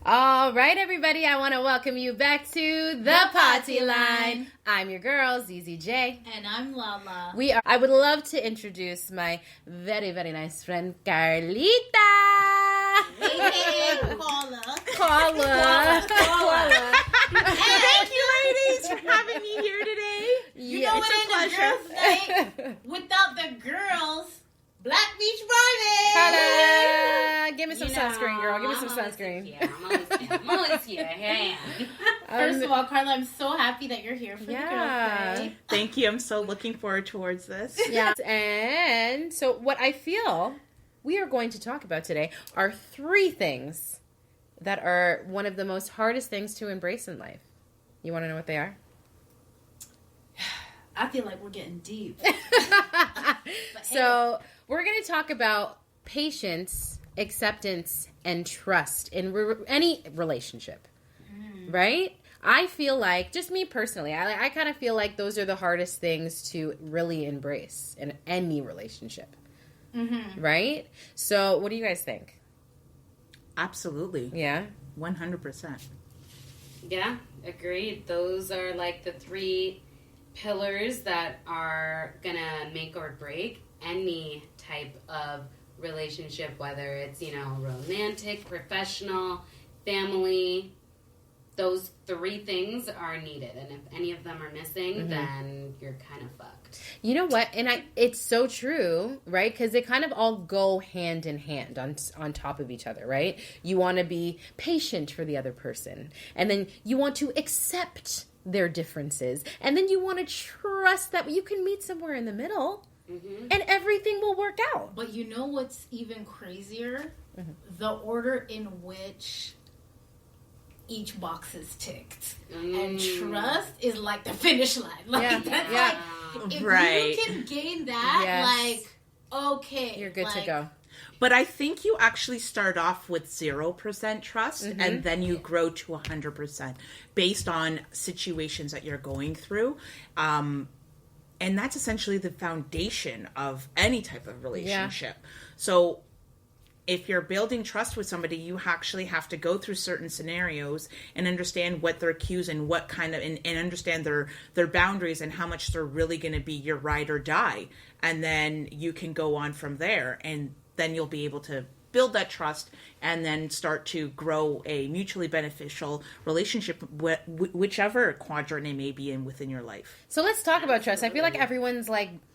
All right, everybody, I want to welcome you back to The Potty Line. I'm your girl, ZZJ. And I'm Lala. I would love to introduce my very, very nice friend, Carlita. Hey, Caller. Thank you, ladies, for having me here today. You know what ain't a girls' night without the girls. Black Beach Friday. Hello. Give me some sunscreen, girl. Give me some sunscreen. I'm always here. Here I am. First of all, Carla, I'm so happy that you're here for the Girls' Day. Thank you. I'm so looking forward towards this. Yes, and so what I feel we are going to talk about today are 3 things that are one of the most hardest things to embrace in life. You want to know what they are? I feel like we're getting deep. So we're going to talk about patience, acceptance, and trust in any relationship, right? I feel like, just me personally, I kind of feel like those are the hardest things to really embrace in any relationship, right? So what do you guys think? Absolutely. Yeah? 100%. Yeah, agreed. Those are like the 3 pillars that are gonna make or break any type of relationship, whether it's, romantic, professional, family. Those 3 things are needed, and if any of them are missing, then you're kind of fucked. You know what? And it's so true, right? Because they kind of all go hand in hand on top of each other, right? You want to be patient for the other person, and then you want to accept their differences, and then you want to trust that you can meet somewhere in the middle, and everything will work out. But you know what's even crazier? The order in which each box is ticked. And trust is like the finish line. Like, if you can gain that, okay. You're good to go. But I think you actually start off with 0% trust and then you grow to 100% based on situations that you're going through. And that's essentially the foundation of any type of relationship. Yeah. So if you're building trust with somebody, you actually have to go through certain scenarios and understand what their cues and what kind of, and understand their boundaries and how much they're really going to be your ride or die. And then you can go on from there, and then you'll be able to build that trust and then start to grow a mutually beneficial relationship, whichever quadrant it may be in within your life. So let's talk about trust. I feel like everyone's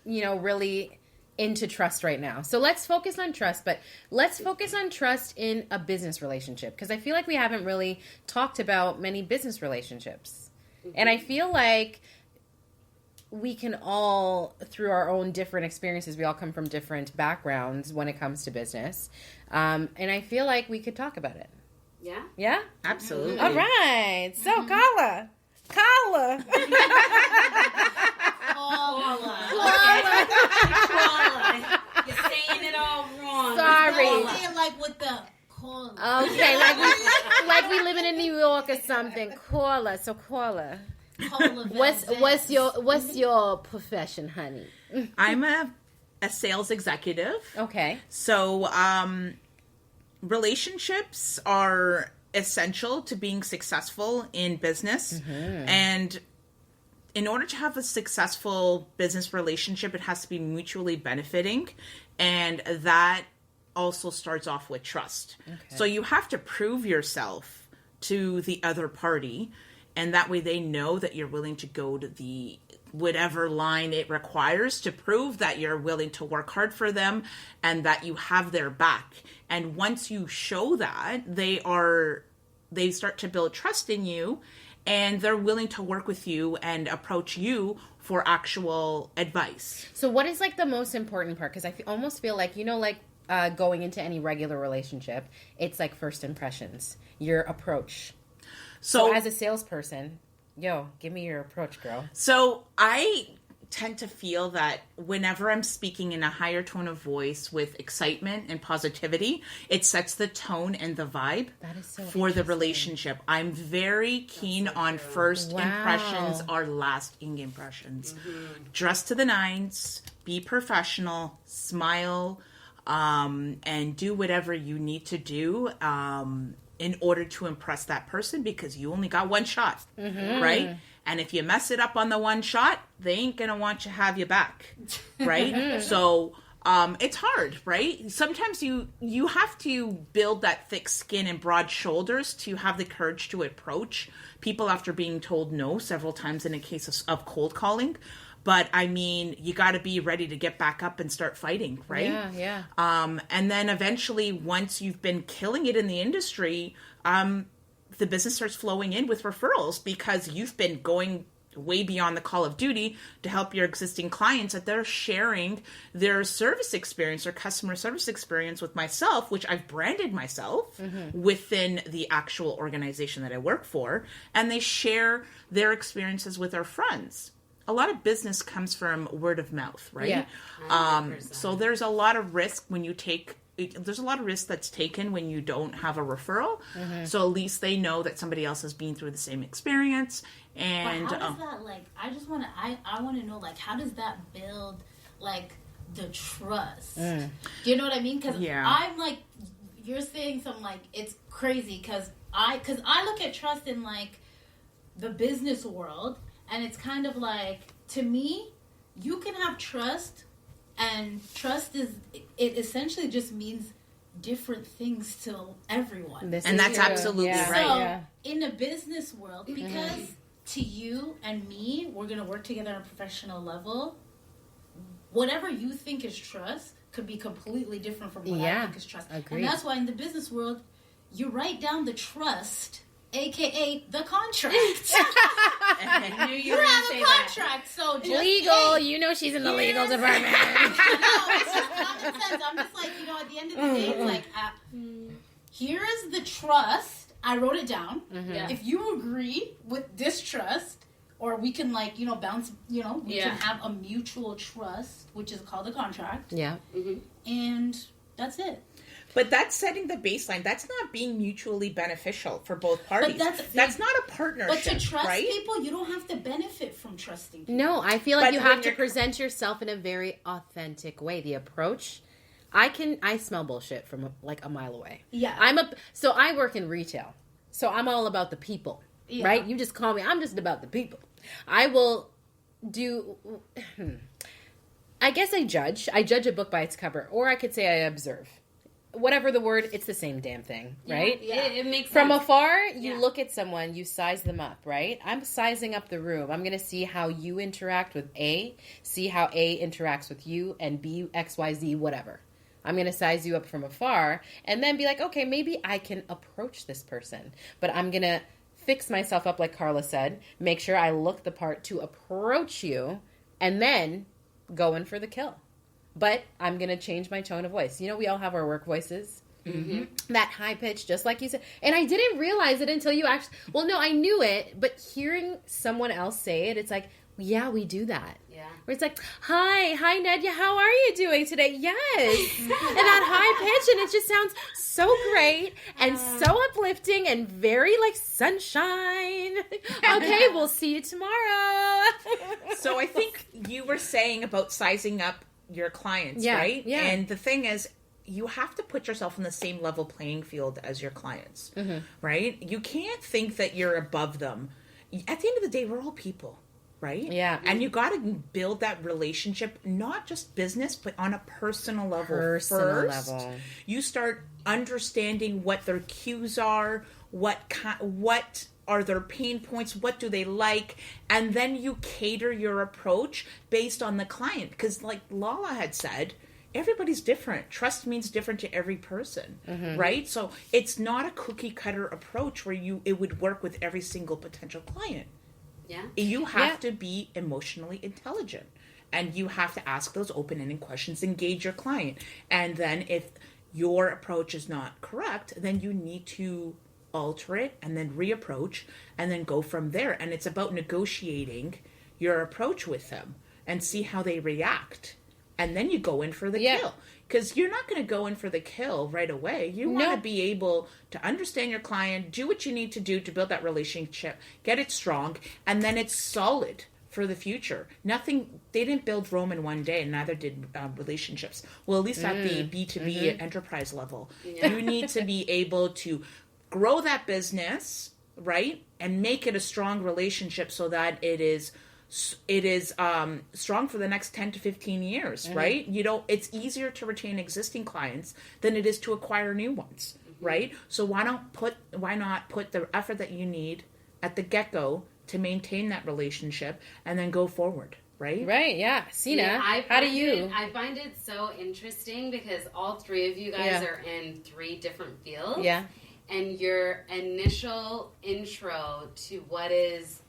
really into trust right now. So let's focus on trust, but let's focus on trust in a business relationship, because I feel like we haven't really talked about many business relationships. And I feel like we can all, through our own different experiences, we all come from different backgrounds when it comes to business. And I feel like we could talk about it. Yeah? Yeah? Absolutely. All right. So, Carla. Carla. You're saying it all wrong. Sorry. Say it like with the call. Okay, like we living in New York or something. Caller. So caller. What's your profession, honey? I'm a sales executive. Okay. So relationships are essential to being successful in business. And in order to have a successful business relationship, it has to be mutually benefiting. And that also starts off with trust. Okay. So you have to prove yourself to the other party. And that way they know that you're willing to go to the whatever line it requires to prove that you're willing to work hard for them and that you have their back. And once you show that, they start to build trust in you, and they're willing to work with you and approach you for actual advice. So what is the most important part? Because I almost feel like, going into any regular relationship, it's first impressions, your approach. So as a salesperson, give me your approach, girl. So I tend to feel that whenever I'm speaking in a higher tone of voice with excitement and positivity, it sets the tone and the vibe for the relationship. I'm very keen on first impressions are lasting impressions. Dress to the nines, be professional, smile, and do whatever you need to do. in order to impress that person, because you only got one shot, right? And if you mess it up on the one shot, they ain't gonna want to have you back, right? So it's hard, right? Sometimes you have to build that thick skin and broad shoulders to have the courage to approach people after being told no several times in a case of cold calling. But I mean, you got to be ready to get back up and start fighting, right? Yeah. And then eventually, once you've been killing it in the industry, the business starts flowing in with referrals, because you've been going way beyond the call of duty to help your existing clients, that they're sharing their service experience or customer service experience with myself, which I've branded myself within the actual organization that I work for, and they share their experiences with our friends. A lot of business comes from word of mouth, right? Yeah. So there's a lot of risk there's a lot of risk that's taken when you don't have a referral. So at least they know that somebody else has been through the same experience. And but how does that, like, I want to know, like, how does that build, like, the trust? Do you know what I mean? Because I'm like, you're saying something like, it's crazy, because I look at trust in, like, the business world, and it's kind of like, to me, you can have trust, and trust it essentially just means different things to everyone. And that's true. Absolutely right. So, in the business world, because to you and me, we're going to work together on a professional level, whatever you think is trust could be completely different from what I think is trust. Agreed. And that's why in the business world, you write down the trust, aka the contract. I knew you were have going a to say contract, so just Legal. You know she's in the legal department. No, it's just common sense. I'm just like, at the end of the day, it's like, here is the trust. I wrote it down. If you agree with this trust, or we can, like, bounce, we can have a mutual trust, which is called a contract. Yeah. And that's it. But that's setting the baseline. That's not being mutually beneficial for both parties. But that's not a partnership, But to trust right? people, you don't have to benefit from trusting people. No, I feel like But you when have to you're- present yourself in a very authentic way. The approach, I smell bullshit from like a mile away. Yeah. So I work in retail. So I'm all about the people, right? You just call me. I'm just about the people. I will do, I guess I judge a book by its cover, or I could say I observe. Whatever the word, it's the same damn thing, right? Yeah. It makes From sense. afar, you look at someone, you size them up, right? I'm sizing up the room. I'm going to see how you interact with A, see how A interacts with you, and B, X, Y, Z, whatever. I'm going to size you up from afar, and then be like, okay, maybe I can approach this person. But I'm going to fix myself up, like Carla said, make sure I look the part to approach you, and then go in for the kill. But I'm going to change my tone of voice. We all have our work voices. That high pitch, just like you said. And I didn't realize it until you actually... Well, no, I knew it. But hearing someone else say it, it's like, yeah, we do that. Yeah. Where it's like, hi, Nadia, how are you doing today? Yes. And that high pitch, and it just sounds so great and so uplifting and very like sunshine. Okay, we'll see you tomorrow. So I think you were saying about sizing up your clients, right? Yeah. And the thing is, you have to put yourself in the same level playing field as your clients, right? You can't think that you're above them. At the end of the day, we're all people, right? Yeah. And you got to build that relationship, not just business, but on a personal level first. You start understanding what their cues are, what are their pain points, what do they like, and then you cater your approach based on the client. Because like Lala had said, everybody's different. Trust means different to every person, right? So it's not a cookie cutter approach where it would work with every single potential client. Yeah. You have to be emotionally intelligent, and you have to ask those open-ended questions, engage your client. And then if your approach is not correct, then you need to alter it and then reapproach and then go from there. And it's about negotiating your approach with them and see how they react. And then you go in for the kill. Because you're not going to go in for the kill right away. You want to be able to understand your client, do what you need to do to build that relationship, get it strong, and then it's solid for the future. They didn't build Rome in one day, and neither did relationships. Well, at least at the B2B enterprise level. Yeah. You need to be able to grow that business, right? And make it a strong relationship so that it is strong for the next 10 to 15 years, right? It's easier to retain existing clients than it is to acquire new ones, right? So why not put the effort that you need at the get-go to maintain that relationship and then go forward, right? Right, yeah. Sina, how do you? I find it so interesting because all three of you guys are in 3 different fields. Yeah. And your initial intro to what is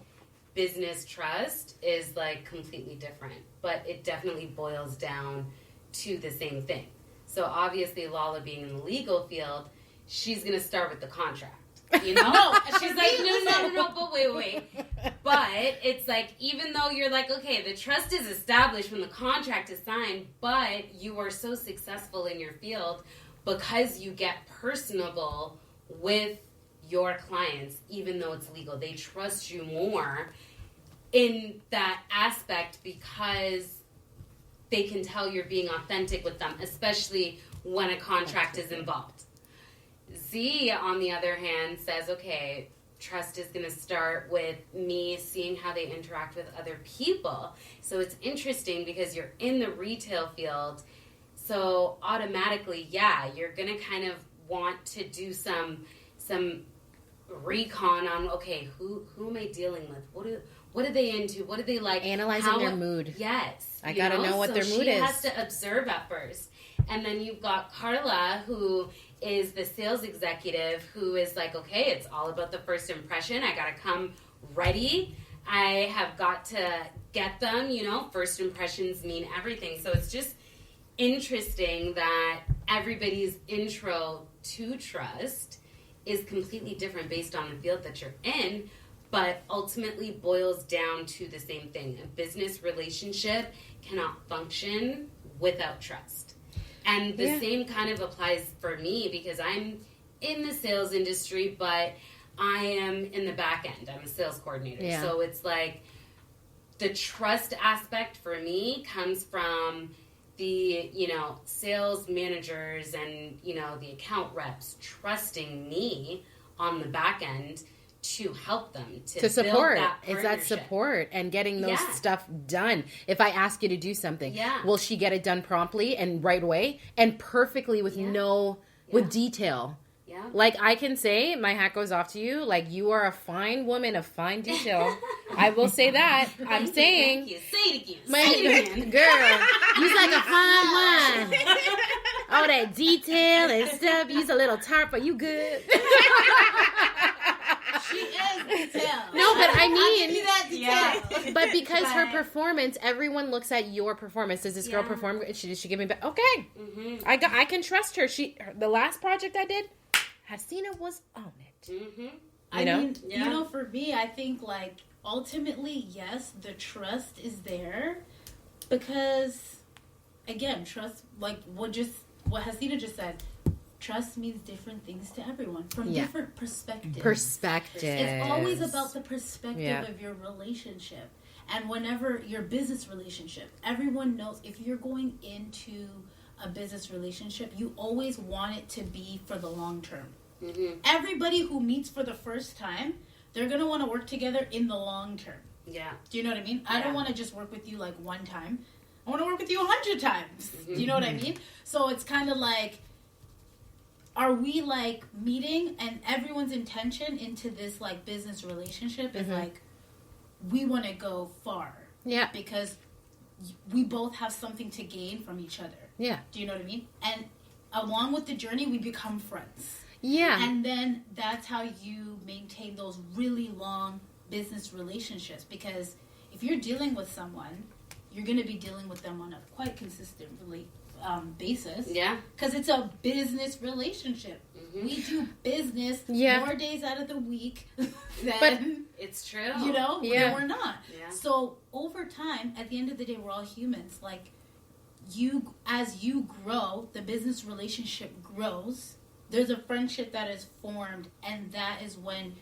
business trust is like completely different, but it definitely boils down to the same thing. So obviously Lala being in the legal field, she's going to start with the contract. You know? No, she's like, no, but wait. But it's like, even though you're like, okay, the trust is established when the contract is signed, but you are so successful in your field because you get personable with your clients, even though it's legal. They trust you more in that aspect because they can tell you're being authentic with them, especially when a contract is involved. Z, on the other hand, says, okay, trust is going to start with me seeing how they interact with other people. So it's interesting because you're in the retail field, so automatically, you're going to kind of want to do some recon on, okay, who am I dealing with? What are they into? What do they like? Analyzing their mood. Yes. I got to know what their mood is. She has to observe at first. And then you've got Carla, who is the sales executive, who is like, okay, it's all about the first impression. I got to come ready. I have got to get them, first impressions mean everything. So it's just interesting that everybody's intro to trust is completely different based on the field that you're in, but ultimately boils down to the same thing. A business relationship cannot function without trust. And the same kind of applies for me because I'm in the sales industry, but I am in the back end. I'm a sales coordinator. Yeah. So it's like the trust aspect for me comes from the, sales managers and, the account reps trusting me on the back end to help them to support. Build that it's that support and getting those stuff done. If I ask you to do something, will she get it done promptly and right away and perfectly with with detail? Yeah. Like I can say, my hat goes off to you. Like you are a fine woman of fine detail. I will say that. I'm saying. Thank you. Say it again. Say it again. Girl, you's like a fine wine. All that detail and stuff. You's a little tart, but you good. She is detail. No, but I mean, that detail. But because her performance, everyone looks at your performance. Does this girl perform? Did she give me back? Okay, I can trust her. The last project I did, Hasina was on it. I mean, for me, I think like ultimately, yes, the trust is there because, again, trust like what Hasina just said. Trust means different things to everyone from different perspectives. It's always about the perspective of your relationship. And whenever your business relationship, everyone knows if you're going into a business relationship, you always want it to be for the long term. Everybody who meets for the first time, they're going to want to work together in the long term. Yeah. Do you know what I mean? I don't want to just work with you like one time. I want to work with you 100 times. Do you know what I mean? So it's kind of like, are we like meeting and everyone's intention into this like business relationship is like we want to go far. Yeah. Because we both have something to gain from each other. Yeah. Do you know what I mean? And along with the journey, we become friends. Yeah. And then that's how you maintain those really long business relationships. Because if you're dealing with someone, you're going to be dealing with them on a quite consistent basis. Yeah. Because it's a business relationship. We do business more days out of the week than... It's true. than we're not. Yeah. So over time, at the end of the day, we're all humans. Like, as you grow, the business relationship grows. There's a friendship that is formed, and that is when